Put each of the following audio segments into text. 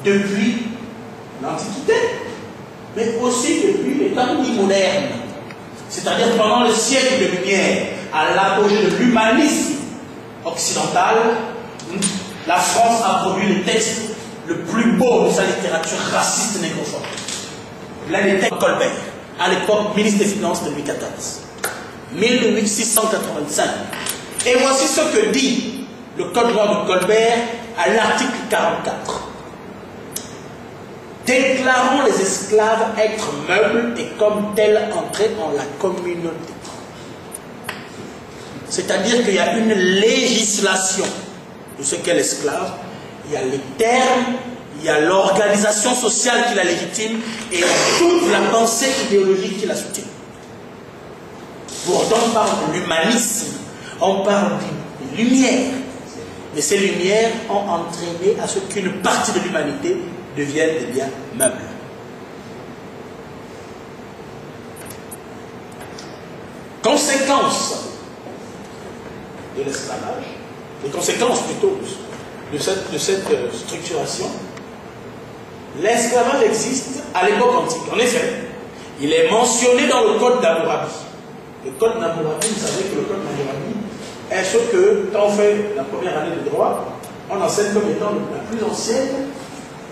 depuis l'Antiquité, mais aussi depuis les temps dits modernes. C'est-à-dire pendant le siècle de lumière, à l'apogée de l'humanisme occidental, la France a produit le texte le plus beau de sa littérature raciste négrophobe. L'un des textes de Colbert, à l'époque ministre des Finances de Louis XIV, 1685. Et voici ce que dit le Code royal de Colbert à l'article 44. Déclarons les esclaves être meubles et comme tels entrer en la communauté. C'est-à-dire qu'il y a une législation de ce qu'est l'esclave, il y a les termes, il y a l'organisation sociale qui la légitime et toute la pensée idéologique qui la soutient. Pourtant, on parle de l'humanisme, on parle des lumières, mais ces lumières ont entraîné à ce qu'une partie de l'humanité devienne des biens meubles. Conséquences de l'esclavage, les conséquences plutôt de cette structuration, l'esclavage existe à l'époque antique. En effet, il est mentionné dans le Code d'Hammurabi. Le Code d'Hammurabi, vous savez que le Code d'Hammurabi est ce que, quand on fait la première année de droit, on enseigne comme étant la plus ancienne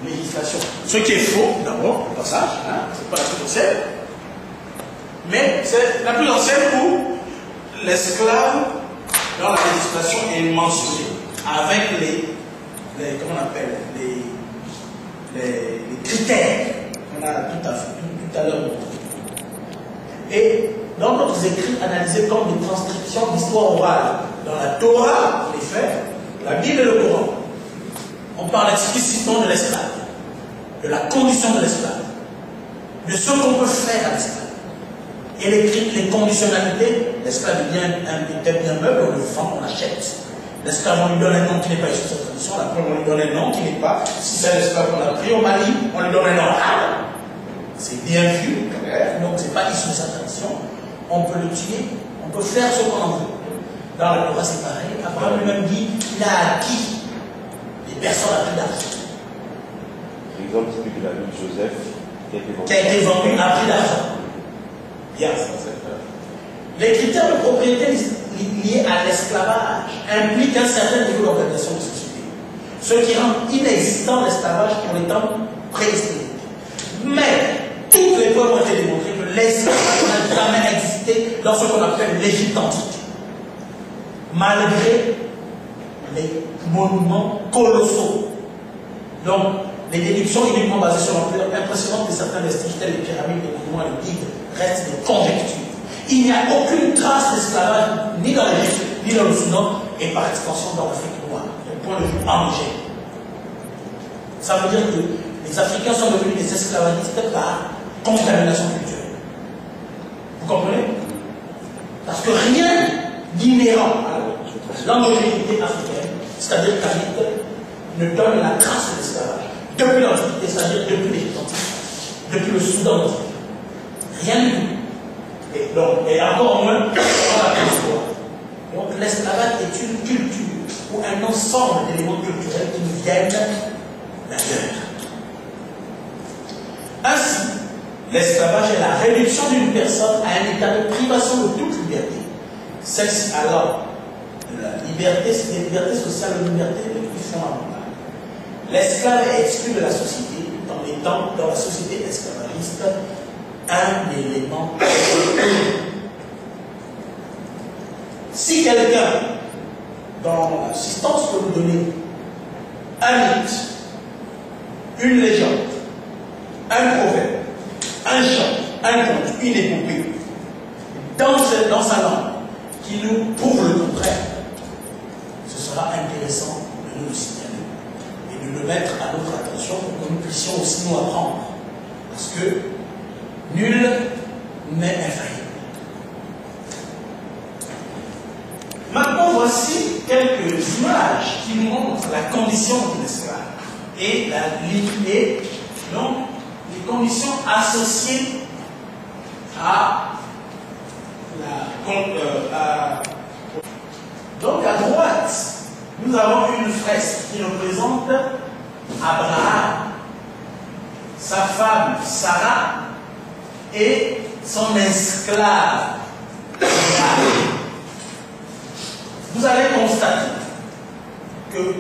législation. Ce qui est faux, d'abord, au passage, hein, c'est pas la plus ancienne, mais c'est la plus ancienne où l'esclave, dans la législation, est mentionné avec comment on appelle, les critères qu'on a tout à l'heure. Et dans d'autres écrits analysés comme des transcriptions d'histoire orale, dans la Torah, en effet, la Bible et le Coran, on parle explicitement de l'esclave, de la condition de l'esclave, de ce qu'on peut faire à l'esclave. Et les conditionnalités, l'esclave est bien meuble, on le vend, on l'achète. L'esclave, on lui donne un nom qui n'est pas issu de sa tradition, la preuve, on lui donne un nom qui n'est pas, si c'est l'esclave qu'on a pris au Mali, on lui donne un nom arabe. C'est bien vu, donc c'est pas issu de sa tradition. On peut le tuer, on peut faire ce qu'on en veut. Dans la Torah, c'est pareil. Abraham lui-même dit il a acquis des personnes à plus d'argent. L'exemple typique de la vie de Joseph qui a été vendu à prix d'argent. Bien. Les critères de propriété liés à l'esclavage impliquent un certain niveau d'organisation de société, ce qui rend inexistant l'esclavage pour les temps préhistoriques. Mais toutes les preuves ont été démontrées que l'esclavage n'a jamais existé dans ce qu'on appelle l'Égypte antique, malgré les monuments colossaux. Donc, les déductions uniquement basées sur l'ampleur impressionnante de certains vestiges tels les pyramides, les monuments et les digues restent des conjectures. Il n'y a aucune trace d'esclavage ni dans l'Égypte, ni dans le Soudan, et par extension dans l'Afrique noire, d'un point de vue endogène. Ça veut dire que les Africains sont devenus des esclavagistes par contamination culturelle. Vous comprenez? Parce que rien d'inhérent à l'endogénéité africaine, c'est-à-dire qu'Afrique, ne donne la trace de l'esclavage. Depuis l'Antiquité, c'est-à-dire depuis l'Égypte antique, depuis le Soudan antique. Rien du tout. Et encore moins dans la préhistoire. Donc l'esclavage est une culture ou un ensemble d'éléments culturels qui nous viennent d'ailleurs. Ainsi, l'esclavage est la réduction d'une personne à un état de privation de toute liberté. Celle-ci, alors, de la liberté, c'est des libertés sociales, de liberté les plus fondamentales. L'esclave est exclu de la société tout en étant, dans la société esclavagiste, un élément. Si quelqu'un, dans l'assistance que vous donnez, un mythe, une légende, un proverbe, un chant, un conte, une épopée, dans sa langue, qui nous prouve le contraire, ce sera intéressant de nous le signaler et de le mettre à notre attention pour que nous puissions aussi nous apprendre. Parce que nul n'est infaillible. Maintenant, voici quelques images qui nous montrent la condition de l'esclave et donc les conditions associées à donc à droite, nous avons une fresque qui représente Abraham sa femme Sarah et son esclave. Vous allez constater que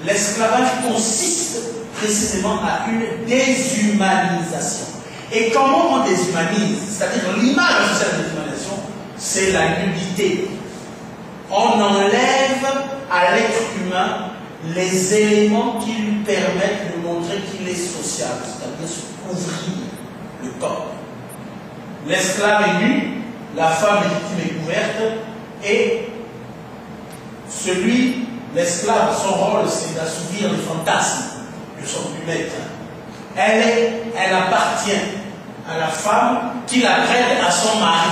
l'esclavage consiste précisément à une déshumanisation. Et comment on déshumanise? C'est-à-dire l'image de cette déshumanisation, c'est la nudité. On enlève à l'être humain les éléments qui lui permettent de montrer qu'il est sociable, c'est-à-dire se couvrir le corps. L'esclave est nu, la femme légitime est couverte, et l'esclave, son rôle, c'est d'assouvir les fantasmes de son maître. Elle appartient à la femme qui la prête à son mari.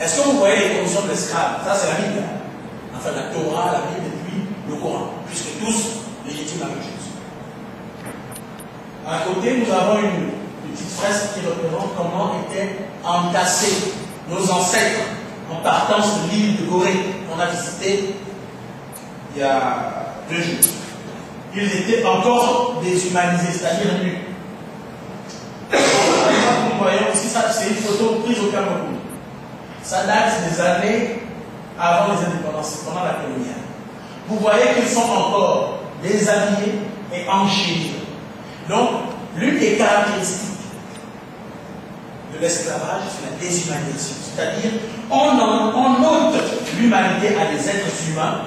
Est-ce que vous voyez les conditions de l'esclave? Ça, c'est la Bible. Enfin, la Torah, la Bible et puis le Coran, puisque tous légitiment la même chose. À côté, nous avons une petite fresque qui représente comment étaient entassés nos ancêtres en partance de l'île de Gorée, qu'on a visité il y a 2 jours. Ils étaient encore déshumanisés, c'est-à-dire nus. Nous voyons aussi ça, c'est une photo prise au Cameroun. Ça date des années avant les indépendances, pendant la coloniale. Vous voyez qu'ils sont encore déshabillés et enchaînés. Donc, l'une des caractéristiques de l'esclavage, c'est la déshumanisation. C'est-à-dire, on ôte l'humanité à des êtres humains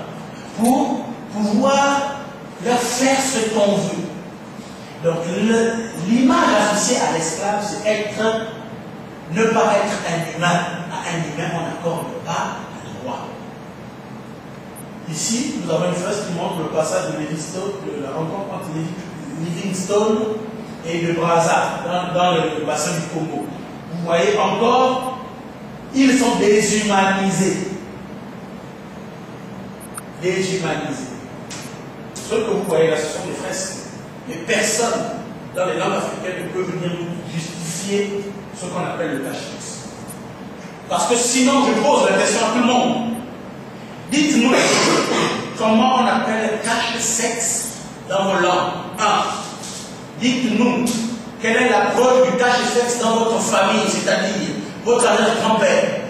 pour pouvoir leur faire ce qu'on veut. Donc, l'image associée à l'esclave, c'est ne pas être un humain. À un humain, on n'accorde pas le droit. Ici, nous avons une fresque qui montre le passage de la rencontre entre Livingstone et de Brazza dans le bassin du Congo. Vous voyez encore, ils sont déshumanisés. Déshumanisés. Ce que vous voyez là, ce sont des fresques. Mais personne dans les langues africaines ne peut venir nous justifier ce qu'on appelle le cache-sexe. Parce que sinon, je pose la question à tout le monde. Dites-nous comment on appelle le cache-sexe dans vos langues. 1. Dites-nous quelle est la preuve du cache-sexe dans votre famille, c'est-à-dire votre arrière-grand-père.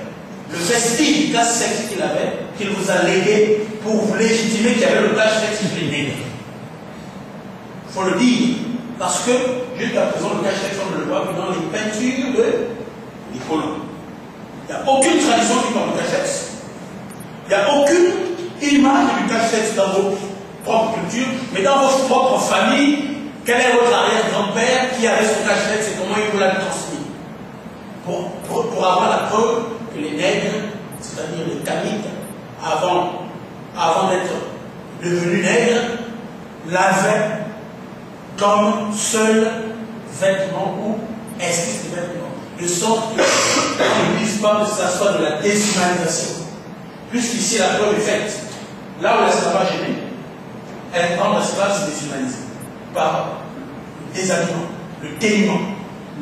Le vestige du cache-sexe qu'il avait, qu'il vous a légué pour vous légitimer qu'il y avait le cache-sexe chez les nègres. Il faut le dire, parce que jusqu'à présent, le cache-sexe, on ne le voit que dans les peintures des colons. Il n'y a aucune tradition qui parle de cache-sexe. Il n'y a aucune image du cache-sexe dans vos propres cultures, mais dans votre propre famille, quel est votre arrière-grand-père qui avait son cache-sexe et comment il vous l'a transmis? Pour avoir la preuve que les nègres, c'est-à-dire les Kamites, avant d'être devenus nègres, l'avaient comme seul vêtement ou espèce de vêtement, de sorte qu'ils ne disent pas que ça soit de la déshumanisation. Puisqu'ici la preuve est faite. Là où l'esclavage est né, elle prend l'esclave se déshumaniser par le déshabillement, le dénuement.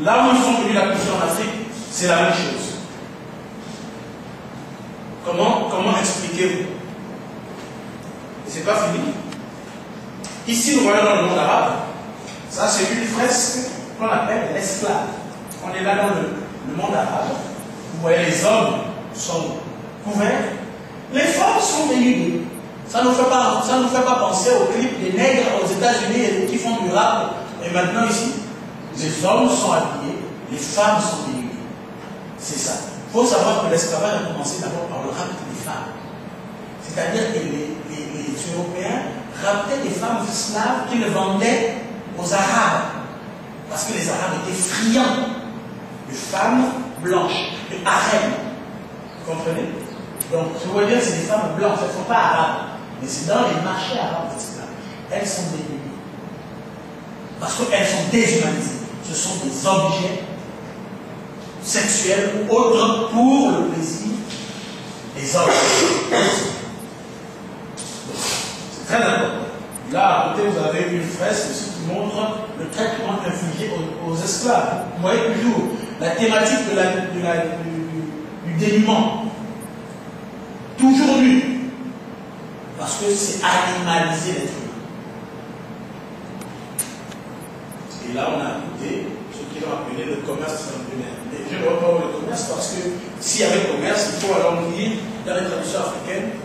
Là où ils sont venus la culture en Afrique, c'est la même chose. Comment expliquez-vous? Et c'est pas fini. Ici, nous voyons dans le monde arabe, ça c'est une fresque qu'on appelle l'esclave. On est là dans le monde arabe. Vous voyez, les hommes sont couverts, les femmes sont dénudées. Ça ne nous fait pas penser aux clips des nègres aux États-Unis qui font du rap. Et maintenant ici, les hommes sont habillés, les femmes sont dénudées. C'est ça. Il faut savoir que l'esclavage a commencé d'abord par le rapte des femmes. C'est-à-dire que les Européens raptaient des femmes slaves qui les vendaient aux Arabes. Parce que les Arabes étaient friands de femmes blanches, de harem. Vous comprenez? Donc, je veux dire, c'est des femmes blanches, elles ne sont pas arabes. Mais c'est dans les marchés arabes d'esclaves. Elles sont dénudées. Parce qu'elles sont déshumanisées. Ce sont des objets sexuels ou autres pour le plaisir des hommes. C'est très important. Là, à côté, vous avez une fresque aussi qui montre le traitement infligé aux esclaves. Vous voyez toujours la thématique du dénuement. Toujours nu. Parce que c'est animaliser l'être humain. Et là, on a ajouté ce qu'ils ont appelé le commerce triangulaire. Mais je ne vois pas le commerce parce que s'il y avait commerce, il faut alors dire dans les traditions africaines,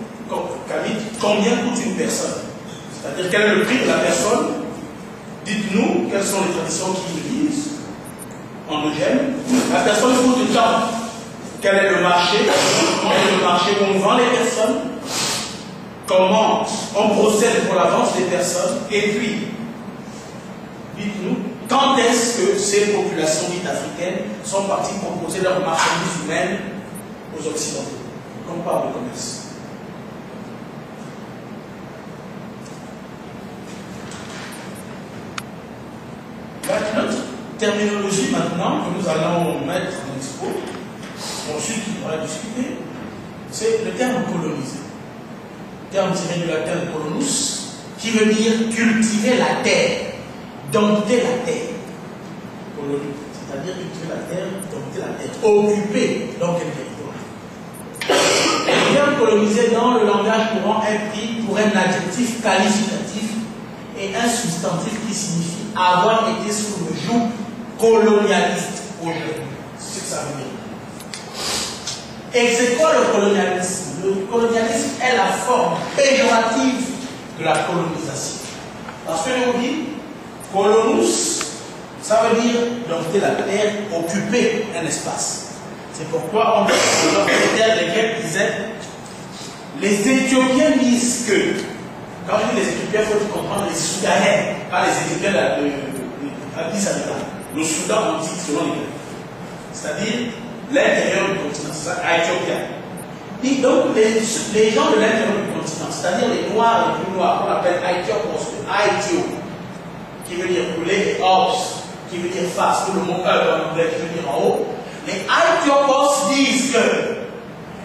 combien coûte une personne? C'est-à-dire quel est le prix de la personne? Dites-nous quelles sont les traditions qui le disent. Endogène. La personne coûte tant. Quel est le marché? Quel est le marché où on vend les personnes? Comment on procède pour la vente des personnes? Et puis, dites-nous, quand est-ce que ces populations dites africaines sont parties proposer leurs marchandises humaines aux Occidentaux? On parle de commerce. Notre terminologie maintenant que nous allons mettre en expo, ensuite qui pourra discuter, c'est le terme colonisé. Terme tiré du latin colonus, qui veut dire cultiver la terre, dompter la terre. Colonie, c'est-à-dire cultiver la terre, dompter la terre, occuper donc un territoire. Le terme colonisé dans le langage courant est pris pour un adjectif qualificatif et un substantif qui signifie avoir été sous le joug colonialiste aujourd'hui. C'est ce que ça veut dire. Et c'est quoi le colonialisme? Le colonialisme est la forme péjorative de la colonisation. Parce que nous dit colonus, ça veut dire dompter la terre, occuper un espace. C'est pourquoi on dit que les Grecs disaient, les Éthiopiens disent que, quand je dis les Éthiopiens, il faut comprendre les Soudanais, pas les Éthiopiens d'Addis Abeba. Le Soudan, on dit selon les Grecs. C'est-à-dire l'intérieur du continent, c'est ça, Éthiopien. Et donc, les gens de l'intérieur du continent, c'est-à-dire les Noirs, les plus Noirs, qu'on appelle Aethiopos, Aethio, qui veut dire rouler, et Ops, qui veut dire face, tout le mot en anglais, qui veut dire en haut. Les Aethiopos disent que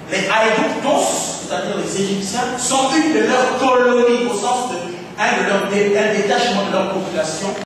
les Aegyptos, c'est-à-dire les Égyptiens, sont une de leurs colonies, au sens de un détachement de leur population